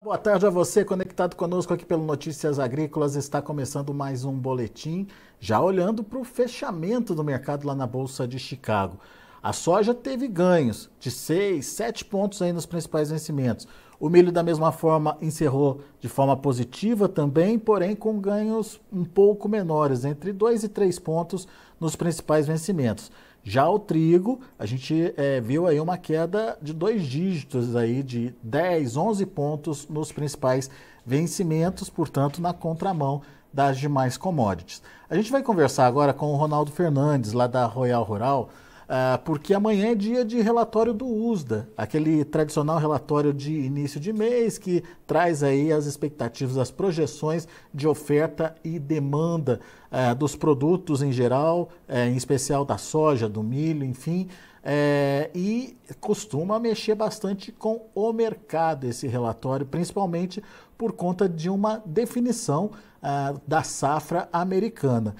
Boa tarde a você conectado conosco aqui pelo Notícias Agrícolas. Está começando mais um boletim, já olhando para o fechamento do mercado lá na Bolsa de Chicago. A soja teve ganhos de 6, 7 pontos aí nos principais vencimentos. O milho, da mesma forma, encerrou de forma positiva também, porém com ganhos um pouco menores, entre 2 e 3 pontos nos principais vencimentos. Já o trigo, a gente viu aí uma queda de 2 dígitos aí, de 10, 11 pontos nos principais vencimentos, portanto, na contramão das demais commodities. A gente vai conversar agora com o Ronaldo Fernandes, lá da Royal Rural, porque amanhã é dia de relatório do USDA, aquele tradicional relatório de início de mês que traz aí as expectativas, as projeções de oferta e demanda dos produtos em geral, em especial da soja, do milho, enfim, e costuma mexer bastante com o mercado esse relatório, principalmente por conta de uma definição da safra americana.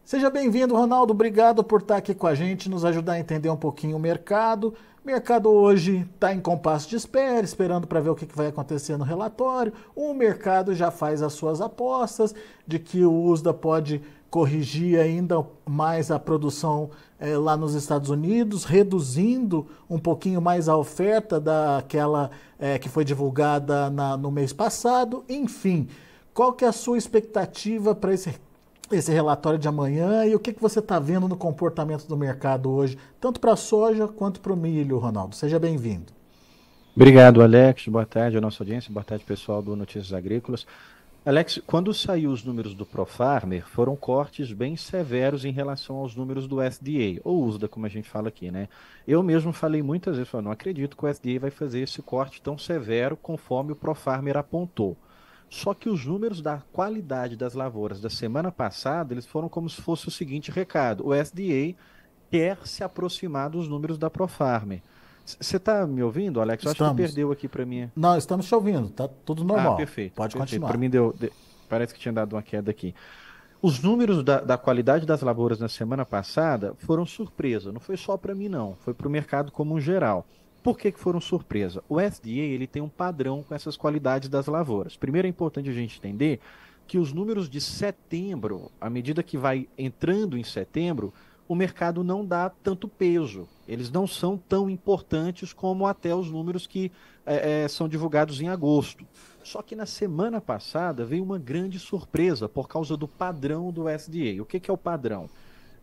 Seja bem-vindo, Ronaldo. Obrigado por estar aqui com a gente, nos ajudar a entender um pouquinho o mercado. O mercado hoje está em compasso de espera, esperando para ver o que vai acontecer no relatório. O mercado já faz as suas apostas de que o USDA pode corrigir ainda mais a produção lá nos Estados Unidos, reduzindo um pouquinho mais a oferta daquela que foi divulgada no mês passado. Enfim, qual que é a sua expectativa para esse relatório de amanhã e o que você está vendo no comportamento do mercado hoje, tanto para a soja quanto para o milho, Ronaldo? Seja bem-vindo. Obrigado, Alex. Boa tarde à nossa audiência. Boa tarde, pessoal do Notícias Agrícolas. Alex, quando saiu os números do ProFarmer, foram cortes bem severos em relação aos números do USDA, ou USDA, como a gente fala aqui, né? Eu mesmo falei muitas vezes, não acredito que o USDA vai fazer esse corte tão severo conforme o ProFarmer apontou. Só que os números da qualidade das lavouras da semana passada, eles foram como se fosse o seguinte recado: o USDA quer se aproximar dos números da ProFarmer. Você está me ouvindo, Alex? Eu acho que Estamos. perdeu aqui para mim. Não, estamos te ouvindo, tá tudo Ah, normal. perfeito, Pode perfeito. Para continuar. mim parece que tinha dado uma queda aqui. Os números da qualidade das lavouras na semana passada foram surpresa. Não foi só para mim, não. Foi para o mercado como um geral. Por que foram surpresa? O SDA ele tem um padrão com essas qualidades das lavouras. Primeiro é importante a gente entender que os números de setembro, à medida que vai entrando em setembro, o mercado não dá tanto peso. Eles não são tão importantes como até os números que são divulgados em agosto. Só que na semana passada veio uma grande surpresa por causa do padrão do SDA. O que é o padrão?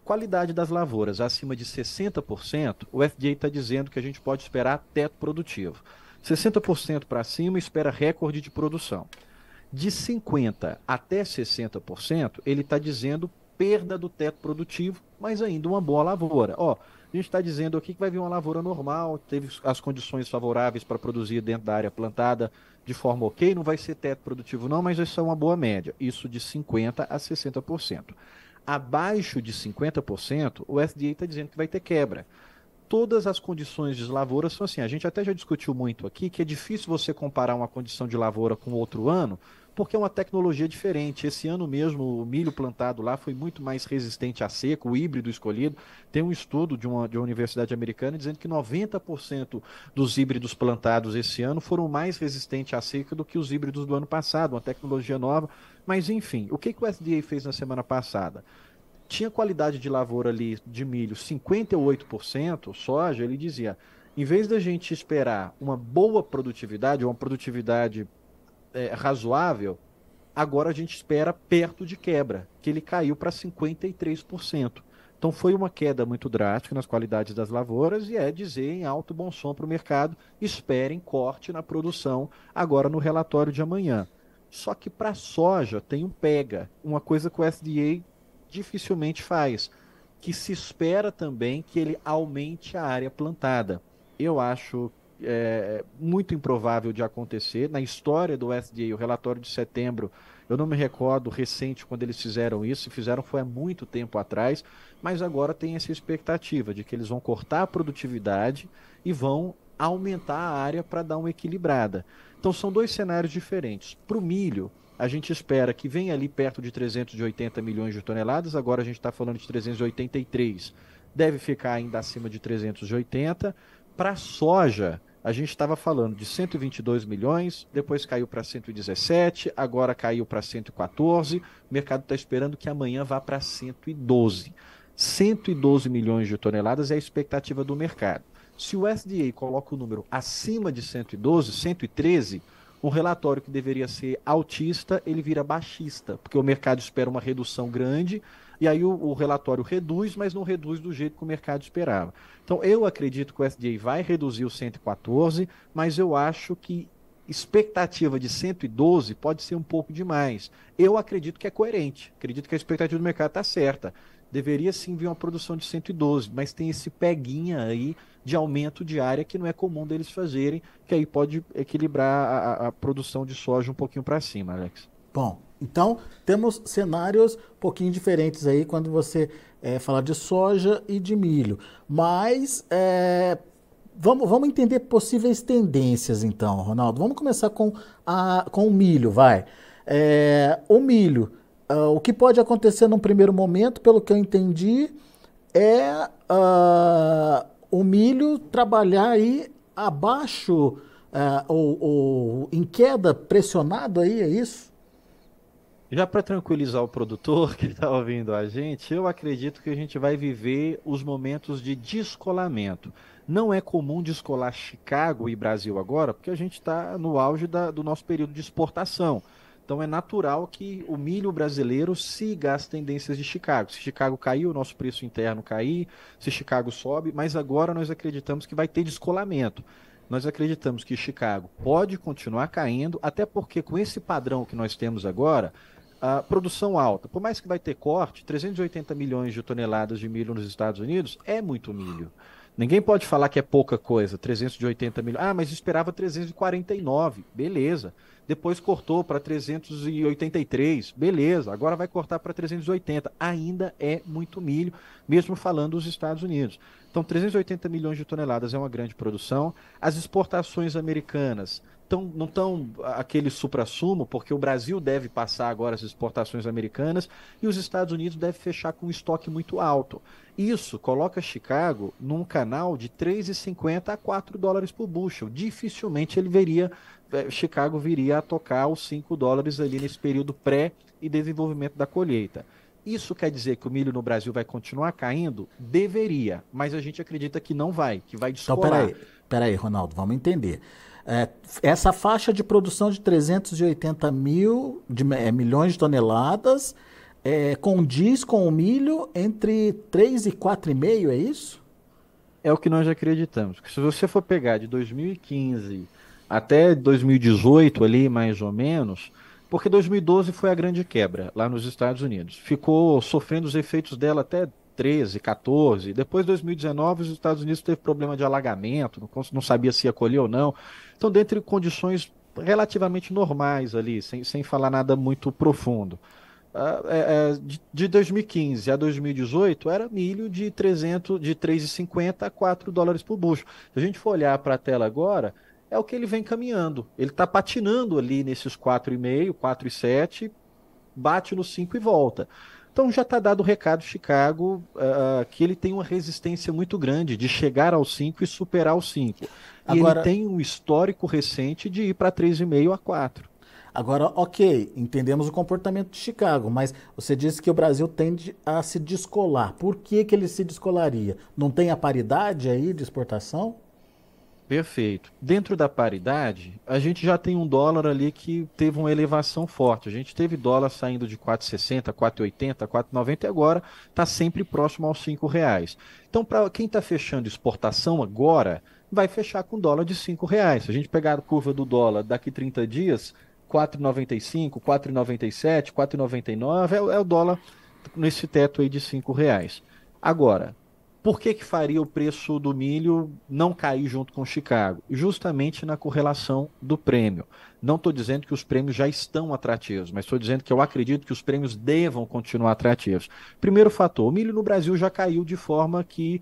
Qualidade das lavouras acima de 60%, o FDA está dizendo que a gente pode esperar teto produtivo. 60% para cima espera recorde de produção. De 50% até 60%, ele está dizendo perda do teto produtivo, mas ainda uma boa lavoura. Ó, a gente está dizendo aqui que vai vir uma lavoura normal, teve as condições favoráveis para produzir dentro da área plantada de forma ok, não vai ser teto produtivo não, mas isso é uma boa média. Isso de 50% a 60%. Abaixo de 50%, o FDA está dizendo que vai ter quebra. Todas as condições de lavoura são assim. A gente até já discutiu muito aqui que é difícil você comparar uma condição de lavoura com outro ano, porque é uma tecnologia diferente. Esse ano mesmo, o milho plantado lá foi muito mais resistente a seco, o híbrido escolhido. Tem um estudo de uma universidade americana dizendo que 90% dos híbridos plantados esse ano foram mais resistentes à seca do que os híbridos do ano passado, uma tecnologia nova. Mas, enfim, o que o SDA fez na semana passada? Tinha qualidade de lavoura ali de milho 58%, soja, ele dizia, em vez da gente esperar uma boa produtividade, uma produtividade razoável, agora a gente espera perto de quebra, que ele caiu para 53%. Então foi uma queda muito drástica nas qualidades das lavouras e é dizer em alto bom som para o mercado, esperem corte na produção agora no relatório de amanhã. Só que para a soja tem um pega, uma coisa que o SDA dificilmente faz, que se espera também que ele aumente a área plantada. Eu acho muito improvável de acontecer. Na história do SDA, o relatório de setembro, eu não me recordo recente quando eles fizeram isso, se fizeram foi há muito tempo atrás, mas agora tem essa expectativa de que eles vão cortar a produtividade e vão aumentar a área para dar uma equilibrada. Então são dois cenários diferentes. Para o milho, a gente espera que venha ali perto de 380 milhões de toneladas, agora a gente está falando de 383. Deve ficar ainda acima de 380. Para a soja, a gente estava falando de 122 milhões, depois caiu para 117, agora caiu para 114. O mercado está esperando que amanhã vá para 112. 112 milhões de toneladas é a expectativa do mercado. Se o SDA coloca o número acima de 112, 113, um relatório que deveria ser altista, ele vira baixista, porque o mercado espera uma redução grande, e aí o relatório reduz, mas não reduz do jeito que o mercado esperava. Então, eu acredito que o SDA vai reduzir o 114, mas eu acho que expectativa de 112 pode ser um pouco demais. Eu acredito que é coerente, acredito que a expectativa do mercado está certa. Deveria sim vir uma produção de 112, mas tem esse peguinha aí de aumento de área que não é comum deles fazerem, que aí pode equilibrar a produção de soja um pouquinho para cima, Alex. Bom, então temos cenários um pouquinho diferentes aí quando você fala de soja e de milho. Mas vamos entender possíveis tendências então, Ronaldo. Vamos começar com o milho, vai. O milho, o que pode acontecer num primeiro momento, pelo que eu entendi, é o milho trabalhar aí abaixo ou em queda, pressionado aí, é isso? Já para tranquilizar o produtor que está ouvindo a gente, eu acredito que a gente vai viver os momentos de descolamento. Não é comum descolar Chicago e Brasil agora, porque a gente está no auge do nosso período de exportação. Então é natural que o milho brasileiro siga as tendências de Chicago. Se Chicago cair, o nosso preço interno cair, se Chicago sobe, mas agora nós acreditamos que vai ter descolamento. Nós acreditamos que Chicago pode continuar caindo, até porque com esse padrão que nós temos agora, a produção alta, por mais que vai ter corte, 380 milhões de toneladas de milho nos Estados Unidos é muito milho. Ninguém pode falar que é pouca coisa, 380 milhões. Ah, mas esperava 349, beleza. Depois cortou para 383, beleza. Agora vai cortar para 380. Ainda é muito milho, mesmo falando dos Estados Unidos. Então, 380 milhões de toneladas é uma grande produção. As exportações americanas não estão aquele suprassumo, porque o Brasil deve passar agora as exportações americanas e os Estados Unidos devem fechar com um estoque muito alto. Isso coloca Chicago num canal de 3,50 a 4 dólares por bushel. Dificilmente Chicago viria a tocar os 5 dólares ali nesse período pré e desenvolvimento da colheita. Isso quer dizer que o milho no Brasil vai continuar caindo? Deveria, mas a gente acredita que não vai, que vai descolar. Então, peraí, Ronaldo, vamos entender. Essa faixa de produção de 380 milhões de toneladas condiz com o milho entre 3 e 4,5, é isso? É o que nós acreditamos. Se você for pegar de 2015 até 2018 ali, mais ou menos, porque 2012 foi a grande quebra lá nos Estados Unidos. Ficou sofrendo os efeitos dela até 13, 14. Depois de 2019, os Estados Unidos teve problema de alagamento, não sabia se ia colher ou não. Então, dentre condições relativamente normais ali, sem falar nada muito profundo. De 2015 a 2018 era milho de 3,50 a 4 dólares por bucho. Se a gente for olhar para a tela agora, é o que ele vem caminhando. Ele está patinando ali nesses 4,5, 4,7, bate no 5 e volta. Então já está dado o recado Chicago que ele tem uma resistência muito grande de chegar ao 5 e superar o 5. E ele tem um histórico recente de ir para 3,5 a 4. Agora, ok, entendemos o comportamento de Chicago, mas você disse que o Brasil tende a se descolar. Por que ele se descolaria? Não tem a paridade aí de exportação? Perfeito. Dentro da paridade, a gente já tem um dólar ali que teve uma elevação forte. A gente teve dólar saindo de 4,60, 4,80, 4,90 e agora está sempre próximo aos R$ 5. Então, para quem está fechando exportação agora, vai fechar com dólar de R$ 5. Se a gente pegar a curva do dólar daqui 30 dias, 4,95, 4,97, 4,99 é o dólar nesse teto aí de R$ 5. Agora, por que faria o preço do milho não cair junto com Chicago? Justamente na correlação do prêmio. Não estou dizendo que os prêmios já estão atrativos, mas estou dizendo que eu acredito que os prêmios devam continuar atrativos. Primeiro fator, o milho no Brasil já caiu de forma que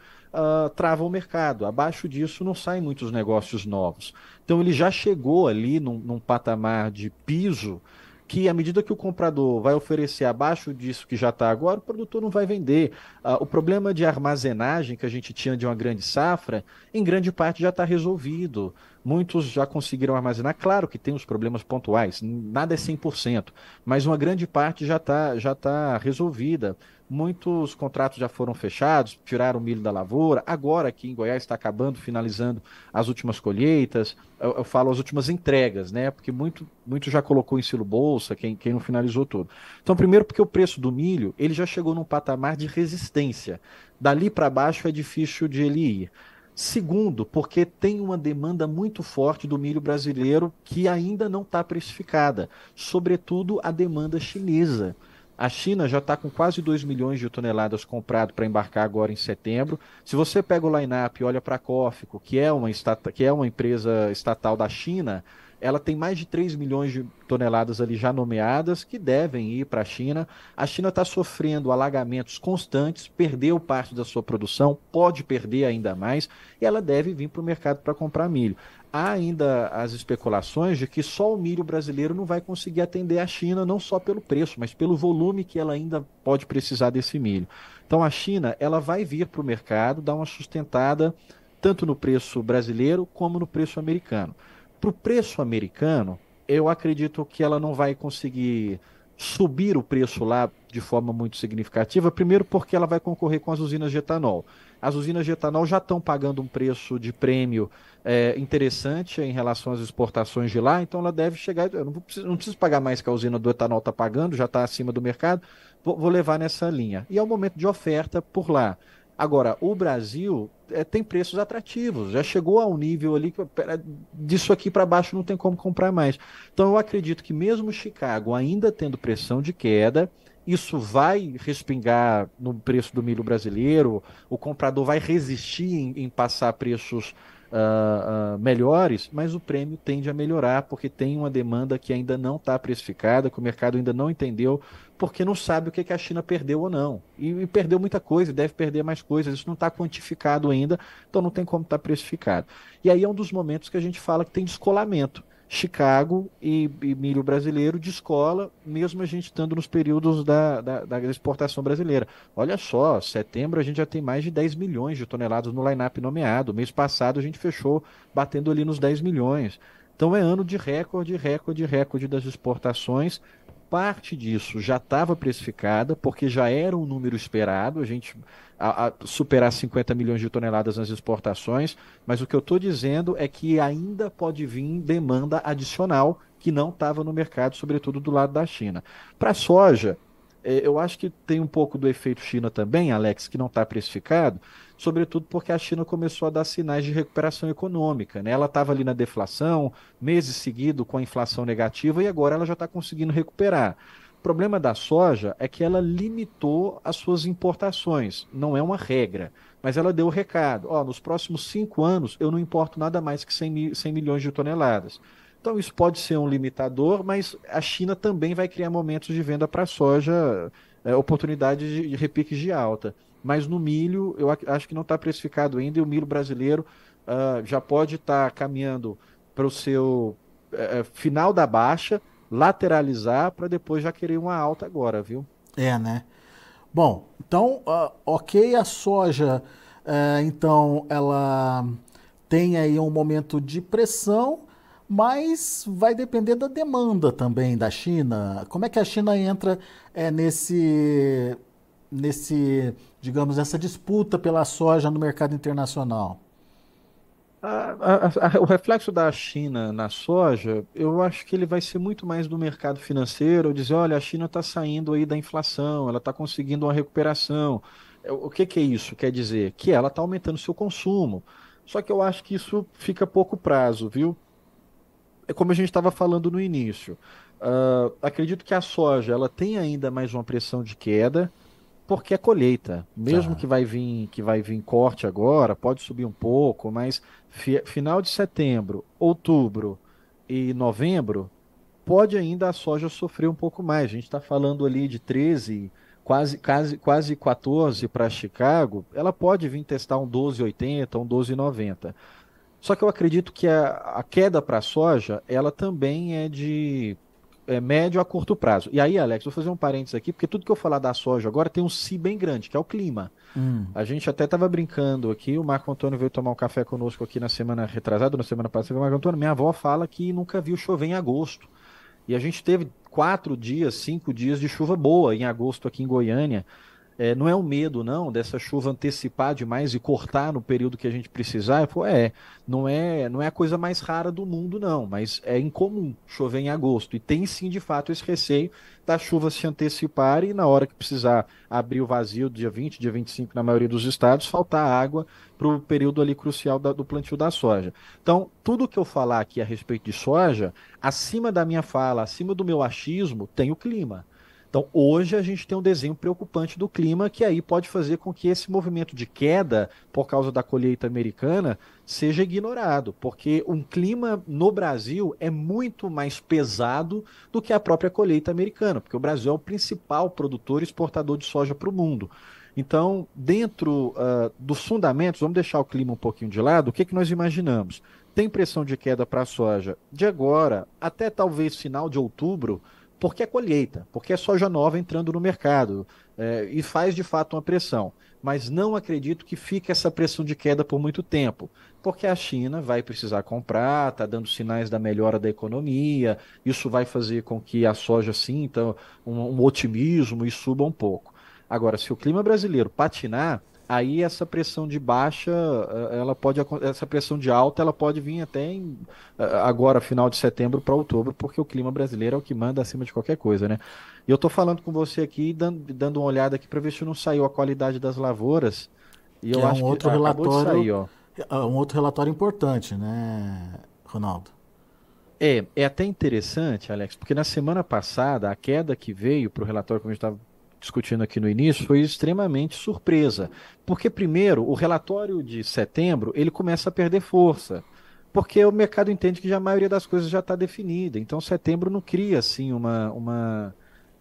trava o mercado. Abaixo disso não saem muitos negócios novos. Então ele já chegou ali num patamar de piso que à medida que o comprador vai oferecer abaixo disso que já está agora, o produtor não vai vender. O problema de armazenagem que a gente tinha de uma grande safra, em grande parte já está resolvido. Muitos já conseguiram armazenar. Claro que tem os problemas pontuais, nada é 100%, mas uma grande parte já tá resolvida. Muitos contratos já foram fechados, tiraram o milho da lavoura. Agora aqui em Goiás está acabando, finalizando as últimas colheitas. Eu falo as últimas entregas, né? Porque muito já colocou em silo bolsa, quem não finalizou tudo. Então, primeiro porque o preço do milho, ele já chegou num patamar de resistência. Dali para baixo é difícil de ele ir. Segundo, porque tem uma demanda muito forte do milho brasileiro que ainda não está precificada, sobretudo a demanda chinesa. A China já está com quase 2 milhões de toneladas comprado para embarcar agora em setembro. Se você pega o line-up e olha para a Cófico, que é uma empresa estatal da China, ela tem mais de 3 milhões de toneladas ali já nomeadas que devem ir para a China. A China está sofrendo alagamentos constantes, perdeu parte da sua produção, pode perder ainda mais, e ela deve vir para o mercado para comprar milho. Há ainda as especulações de que só o milho brasileiro não vai conseguir atender a China, não só pelo preço, mas pelo volume que ela ainda pode precisar desse milho. Então a China, ela vai vir para o mercado, dar uma sustentada tanto no preço brasileiro como no preço americano. Para o preço americano, eu acredito que ela não vai conseguir subir o preço lá de forma muito significativa, primeiro porque ela vai concorrer com as usinas de etanol. As usinas de etanol já estão pagando um preço de prêmio interessante em relação às exportações de lá, então ela deve chegar. Eu não preciso pagar mais que a usina do etanol está pagando, já está acima do mercado, vou levar nessa linha. E é o momento de oferta por lá. Agora, o Brasil tem preços atrativos, já chegou a um nível ali que disso aqui para baixo não tem como comprar mais. Então, eu acredito que mesmo Chicago ainda tendo pressão de queda, isso vai respingar no preço do milho brasileiro, o comprador vai resistir em passar preços melhores, mas o prêmio tende a melhorar porque tem uma demanda que ainda não está precificada, que o mercado ainda não entendeu, porque não sabe o que que a China perdeu ou não. E perdeu muita coisa, deve perder mais coisas, isso não está quantificado ainda, então não tem como estar precificado. E aí é um dos momentos que a gente fala que tem descolamento. Chicago e milho brasileiro descola, mesmo a gente estando nos períodos da exportação brasileira. Olha só, setembro a gente já tem mais de 10 milhões de toneladas no line-up nomeado. Mês passado a gente fechou batendo ali nos 10 milhões. Então é ano de recorde, recorde, recorde das exportações. Parte disso já estava precificada, porque já era um número esperado, a gente superar 50 milhões de toneladas nas exportações, mas o que eu estou dizendo é que ainda pode vir demanda adicional que não estava no mercado, sobretudo do lado da China. Para a soja, eu acho que tem um pouco do efeito China também, Alex, que não está precificado, sobretudo porque a China começou a dar sinais de recuperação econômica, né? Ela estava ali na deflação, meses seguidos com a inflação negativa, e agora ela já está conseguindo recuperar. O problema da soja é que ela limitou as suas importações, não é uma regra, mas ela deu o recado: ó, nos próximos 5 anos eu não importo nada mais que 100 milhões de toneladas. Então, isso pode ser um limitador, mas a China também vai criar momentos de venda para a soja, oportunidades de repiques de alta. Mas no milho, eu acho que não está precificado ainda, e o milho brasileiro já pode estar caminhando para o seu final da baixa, lateralizar, para depois já querer uma alta agora, viu? É, né? Bom, então, ok, a soja, então, ela tem aí um momento de pressão, mas vai depender da demanda também da China. Como é que a China entra digamos, essa disputa pela soja no mercado internacional? O reflexo da China na soja, eu acho que ele vai ser muito mais do mercado financeiro, dizer, olha, a China está saindo aí da inflação, ela está conseguindo uma recuperação. O que que é isso? Quer dizer que ela está aumentando seu consumo. Só que eu acho que isso fica a pouco prazo, viu? É como a gente estava falando no início. Acredito que a soja ela tem ainda mais uma pressão de queda, porque é colheita. Mesmo Tá. que vai vir corte agora, pode subir um pouco, mas final de setembro, outubro e novembro, pode ainda a soja sofrer um pouco mais. A gente está falando ali de 13, quase 14 para Chicago. Ela pode vir testar um 12,80, um 12,90. Só que eu acredito que a queda para a soja, ela também é médio a curto prazo. E aí, Alex, vou fazer um parênteses aqui, porque tudo que eu falar da soja agora tem um "se" bem grande, que é o clima. Hum. A gente até estava brincando aqui, o Marco Antônio veio tomar um café conosco aqui na semana retrasada, na semana passada. Marco Antônio, minha avó fala que nunca viu chover em agosto. E a gente teve 4 dias, 5 dias de chuva boa em agosto aqui em Goiânia. Não é um medo, não, dessa chuva antecipar demais e cortar no período que a gente precisar. Não é a coisa mais rara do mundo, não, mas é incomum chover em agosto. E tem sim, de fato, esse receio da chuva se antecipar e na hora que precisar abrir o vazio, dia 20, dia 25, na maioria dos estados, faltar água para o período ali crucial do plantio da soja. Então, tudo que eu falar aqui a respeito de soja, acima da minha fala, acima do meu achismo, tem o clima. Então, hoje a gente tem um desenho preocupante do clima que aí pode fazer com que esse movimento de queda por causa da colheita americana seja ignorado, porque um clima no Brasil é muito mais pesado do que a própria colheita americana, porque o Brasil é o principal produtor e exportador de soja para o mundo. Então, dentro dos fundamentos, vamos deixar o clima um pouquinho de lado, o que que nós imaginamos? Tem pressão de queda para a soja de agora até talvez final de outubro, porque é colheita, porque é soja nova entrando no mercado, e faz de fato uma pressão. Mas não acredito que fique essa pressão de queda por muito tempo, porque a China vai precisar comprar, está dando sinais da melhora da economia, isso vai fazer com que a soja sinta um otimismo e suba um pouco. Agora, se o clima brasileiro patinar, aí essa pressão de baixa, essa pressão de alta, ela pode vir até agora, final de setembro para outubro, porque o clima brasileiro é o que manda acima de qualquer coisa, né? E eu estou falando com você aqui, dando uma olhada aqui para ver se não saiu a qualidade das lavouras, e Que eu é acho um que outro acabou de relatório, sair, ó. um outro relatório importante, né, Ronaldo? É até interessante, Alex, porque na semana passada a queda que veio para o relatório, como a gente estava discutindo aqui no início, foi extremamente surpresa. Porque, primeiro, o relatório de setembro ele começa a perder força. Porque o mercado entende que já a maioria das coisas já está definida. Então, setembro não cria assim uma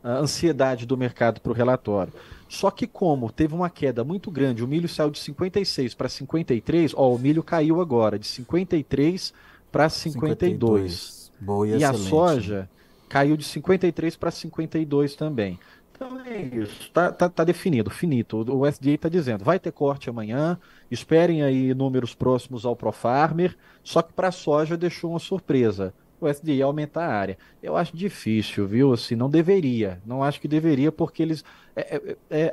ansiedade do mercado para o relatório. Só que, como teve uma queda muito grande, o milho saiu de 56 para 53, ó, o milho caiu agora de 53 para 52. 52. Boa e E a excelente, né? soja caiu de 53 para 52 também. Então é isso, tá definido, finito. O USDA está dizendo, vai ter corte amanhã, esperem aí números próximos ao ProFarmer, só que para a soja deixou uma surpresa. O USDA ia aumentar a área. Eu acho difícil, viu? Assim, não deveria. Não acho que deveria, porque eles.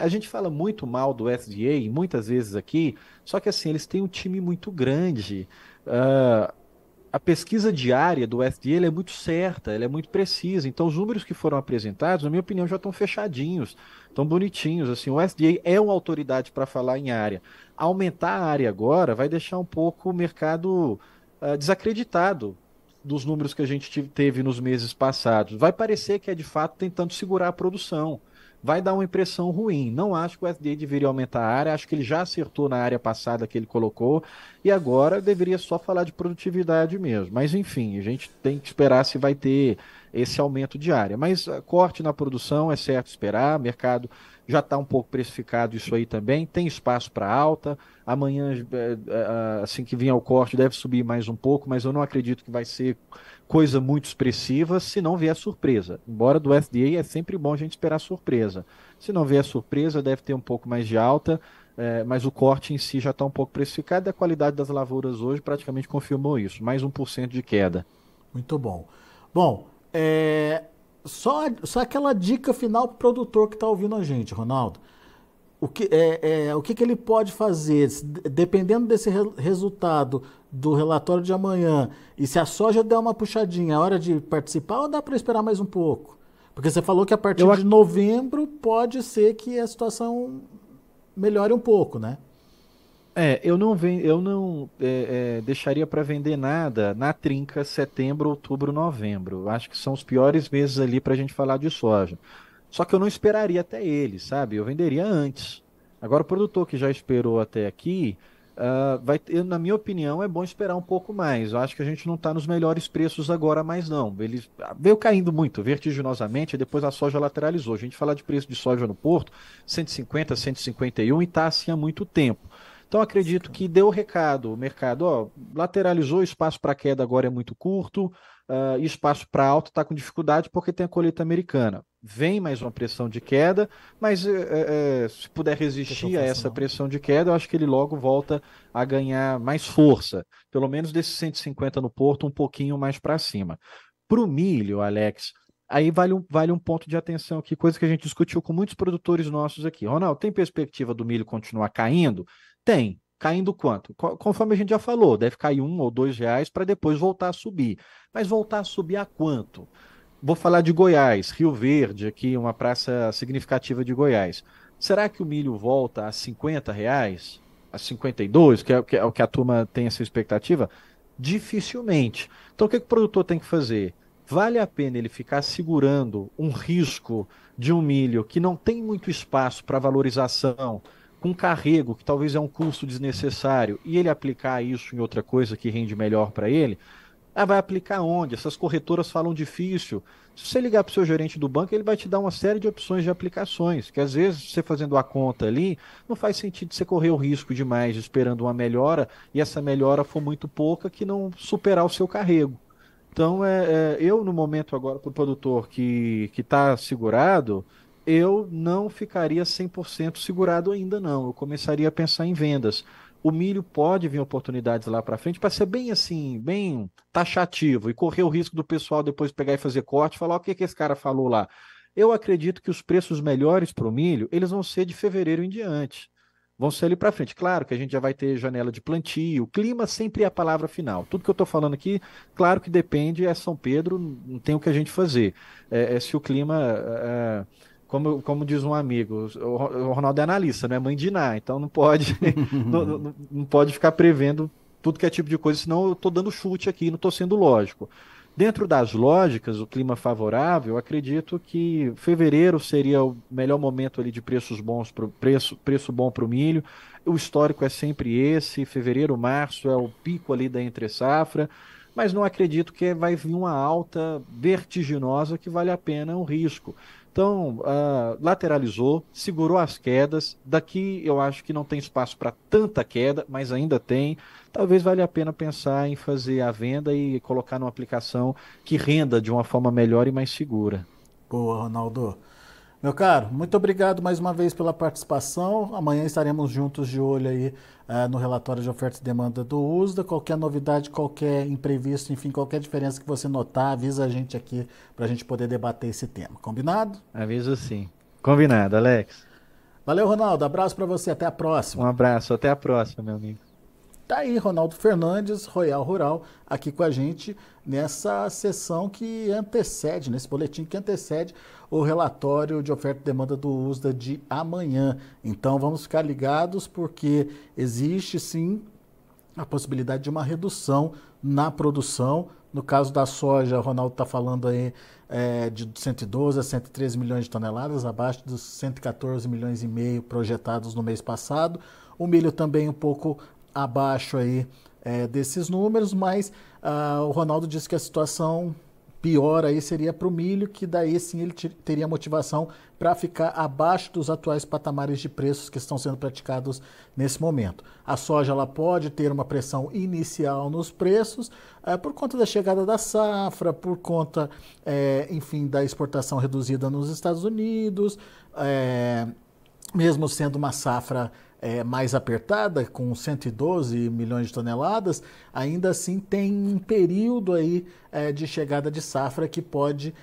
A gente fala muito mal do USDA, muitas vezes aqui, só que assim, eles têm um time muito grande. Ah, a pesquisa diária do USDA ela é muito certa, ela é muito precisa. Então, os números que foram apresentados, na minha opinião, já estão fechadinhos, estão bonitinhos. Assim, o USDA é uma autoridade para falar em área. Aumentar a área agora vai deixar um pouco o mercado desacreditado dos números que a gente teve nos meses passados. Vai parecer que é de fato tentando segurar a produção. Vai dar uma impressão ruim. Não acho que o USDA deveria aumentar a área, acho que ele já acertou na área passada que ele colocou, e agora deveria só falar de produtividade mesmo. Mas enfim, a gente tem que esperar se vai ter esse aumento de área. Mas corte na produção é certo esperar, o mercado já está um pouco precificado isso aí também, tem espaço para alta. Amanhã, assim que vier o corte, deve subir mais um pouco, mas eu não acredito que vai ser coisa muito expressiva se não vier surpresa. Embora do FDA é sempre bom a gente esperar surpresa. Se não vier surpresa, deve ter um pouco mais de alta, mas o corte em si já está um pouco precificado e a qualidade das lavouras hoje praticamente confirmou isso. Mais 1% de queda. Muito bom. Bom, só aquela dica final para o produtor que está ouvindo a gente, Ronaldo. O que ele pode fazer, dependendo desse resultado do relatório de amanhã, e se a soja der uma puxadinha, é hora de participar ou dá para esperar mais um pouco? Porque você falou que a partir de novembro pode ser que a situação melhore um pouco, né? Eu não deixaria para vender nada na trinca setembro, outubro, novembro. Acho que são os piores meses ali para a gente falar de soja. Só que eu não esperaria até ele, sabe? Eu venderia antes. Agora, o produtor que já esperou até aqui, na minha opinião, é bom esperar um pouco mais. Eu acho que a gente não está nos melhores preços agora mais não. Ele veio caindo muito, vertiginosamente, e depois a soja lateralizou. A gente fala de preço de soja no Porto, 150, 151, e está assim há muito tempo. Então acredito que deu o recado, o mercado, ó, lateralizou, o espaço para queda agora é muito curto, e espaço para alta está com dificuldade porque tem a colheita americana. Vem mais uma pressão de queda, mas se puder O que que eu resistir a faço essa não? pressão de queda, eu acho que ele logo volta a ganhar mais força, pelo menos desses 150 no Porto, um pouquinho mais para cima. Para o milho, Alex, aí vale um ponto de atenção aqui, coisa que a gente discutiu com muitos produtores nossos aqui. Ronaldo, tem perspectiva do milho continuar caindo? Tem. Caindo quanto? Conforme a gente já falou, deve cair R$ 1 ou R$ 2 para depois voltar a subir. Mas voltar a subir a quanto? Vou falar de Goiás, Rio Verde, aqui, uma praça significativa de Goiás. Será que o milho volta a R$ 50? A 52, que é o que a turma tem essa expectativa? Dificilmente. Então, o que o produtor tem que fazer? Vale a pena ele ficar segurando um risco de um milho que não tem muito espaço para valorização, com carrego, que talvez é um custo desnecessário, e ele aplicar isso em outra coisa que rende melhor para ele? Ah, vai aplicar onde? Essas corretoras falam difícil. Se você ligar para o seu gerente do banco, ele vai te dar uma série de opções de aplicações, que às vezes você fazendo a conta ali, não faz sentido você correr o risco demais esperando uma melhora e essa melhora for muito pouca que não superar o seu carrego. Então, eu no momento agora, para o produtor que está segurado, eu não ficaria 100% segurado ainda não. Eu começaria a pensar em vendas. O milho pode vir oportunidades lá para frente para ser bem assim, bem taxativo e correr o risco do pessoal depois pegar e fazer corte e falar o que que esse cara falou lá. Eu acredito que os preços melhores para o milho, eles vão ser de fevereiro em diante. Vão ser ali para frente. Claro que a gente já vai ter janela de plantio. O clima sempre é a palavra final. Tudo que eu estou falando aqui, claro que depende, é São Pedro, não tem o que a gente fazer. Se o clima, como diz um amigo, o Ronaldo é analista, não é mãe de Ná, então não pode, não pode ficar prevendo tudo que é tipo de coisa, senão eu estou dando chute aqui, não estou sendo lógico. Dentro das lógicas, o clima favorável, eu acredito que fevereiro seria o melhor momento ali de preços bons pro preço bom para o milho. O histórico é sempre esse, fevereiro, março é o pico ali da entre safra, mas não acredito que vai vir uma alta vertiginosa que vale a pena o risco. Então, lateralizou, segurou as quedas. Daqui eu acho que não tem espaço para tanta queda, mas ainda tem. Talvez valha a pena pensar em fazer a venda e colocar numa aplicação que renda de uma forma melhor e mais segura. Boa, Ronaldo. Meu caro, muito obrigado mais uma vez pela participação. Amanhã estaremos juntos de olho aí no relatório de oferta e demanda do USDA. Qualquer novidade, qualquer imprevisto, enfim, qualquer diferença que você notar, avisa a gente aqui para a gente poder debater esse tema. Combinado? Aviso sim. Combinado, Alex. Valeu, Ronaldo. Abraço para você. Até a Um próxima. abraço, até a próxima, meu amigo. Tá aí, Ronaldo Fernandes, Royal Rural, aqui com a gente nessa sessão que antecede, nesse boletim que antecede o relatório de oferta e demanda do USDA de amanhã. Então vamos ficar ligados porque existe sim a possibilidade de uma redução na produção. No caso da soja, o Ronaldo está falando aí de 112 a 113 milhões de toneladas, abaixo dos 114 milhões e meio projetados no mês passado. O milho também um pouco abaixo aí desses números, mas o Ronaldo disse que a situação pior aí seria para o milho, que daí sim ele teria motivação para ficar abaixo dos atuais patamares de preços que estão sendo praticados nesse momento. A soja ela pode ter uma pressão inicial nos preços por conta da chegada da safra, por conta, enfim, da exportação reduzida nos Estados Unidos, mesmo sendo uma safra mais apertada, com 112 milhões de toneladas, ainda assim tem um período aí de chegada de safra que pode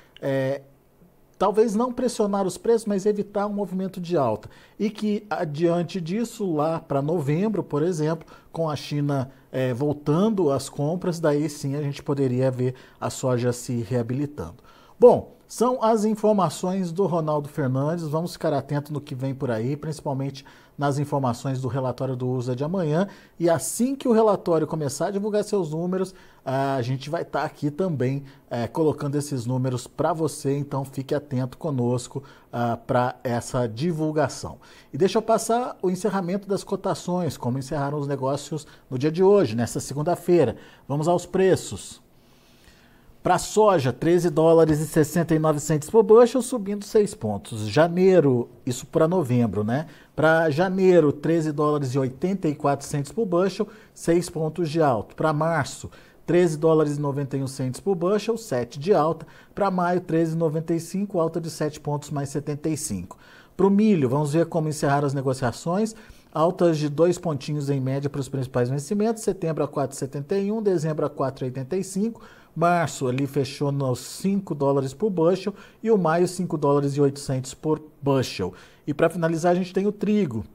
talvez não pressionar os preços, mas evitar um movimento de alta. E que, diante disso, lá para novembro, por exemplo, com a China voltando às compras, daí sim a gente poderia ver a soja se reabilitando. Bom, são as informações do Ronaldo Fernandes. Vamos ficar atentos no que vem por aí, principalmente nas informações do relatório do USDA de amanhã. E assim que o relatório começar a divulgar seus números, a gente vai estar aqui também colocando esses números para você. Então fique atento conosco para essa divulgação. E deixa eu passar o encerramento das cotações, como encerraram os negócios no dia de hoje, nesta segunda-feira. Vamos aos preços. Para soja, 13 dólares e 69 centes por bushel, subindo 6 pontos. Janeiro, isso para novembro, né? Para janeiro, 13 dólares e 84 centes por bushel, 6 pontos de alta. Para março, 13 dólares e 91 centes por bushel, 7 de alta. Para maio, 13,95, alta de 7 pontos mais 75. Para o milho, vamos ver como encerraram as negociações. Altas de 2 pontinhos em média para os principais vencimentos. Setembro a 4,71, dezembro a 4,85. Março ali fechou nos 5 dólares por bushel e o maio 5 dólares e 800 por bushel. E para finalizar a gente tem o trigo.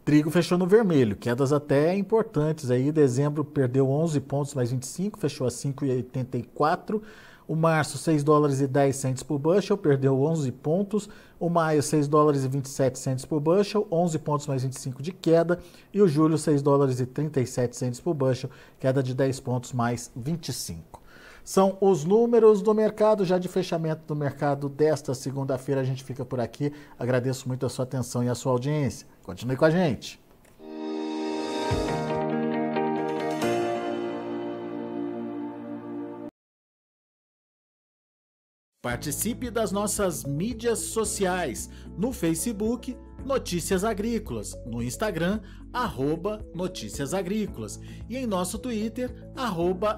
Trigo fechou no vermelho, quedas até importantes aí. Dezembro perdeu 11 pontos mais 25, fechou a 5,84. O março, 6 dólares e 10 centes por bushel, perdeu 11 pontos. O maio, 6 dólares e 27 centes por bushel, 11 pontos mais 25 de queda. E o julho, 6 dólares e 37 centes por bushel, queda de 10 pontos mais 25. São os números do mercado, já de fechamento do mercado desta segunda-feira. A gente fica por aqui. Agradeço muito a sua atenção e a sua audiência. Continue com a gente. Participe das nossas mídias sociais, no Facebook, Notícias Agrícolas, no Instagram, @Notícias Agrícolas e em nosso Twitter,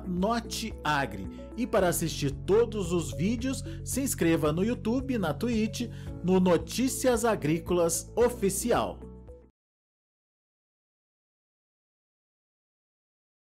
@Noteagri. E para assistir todos os vídeos, se inscreva no YouTube, na Twitch, no Notícias Agrícolas Oficial.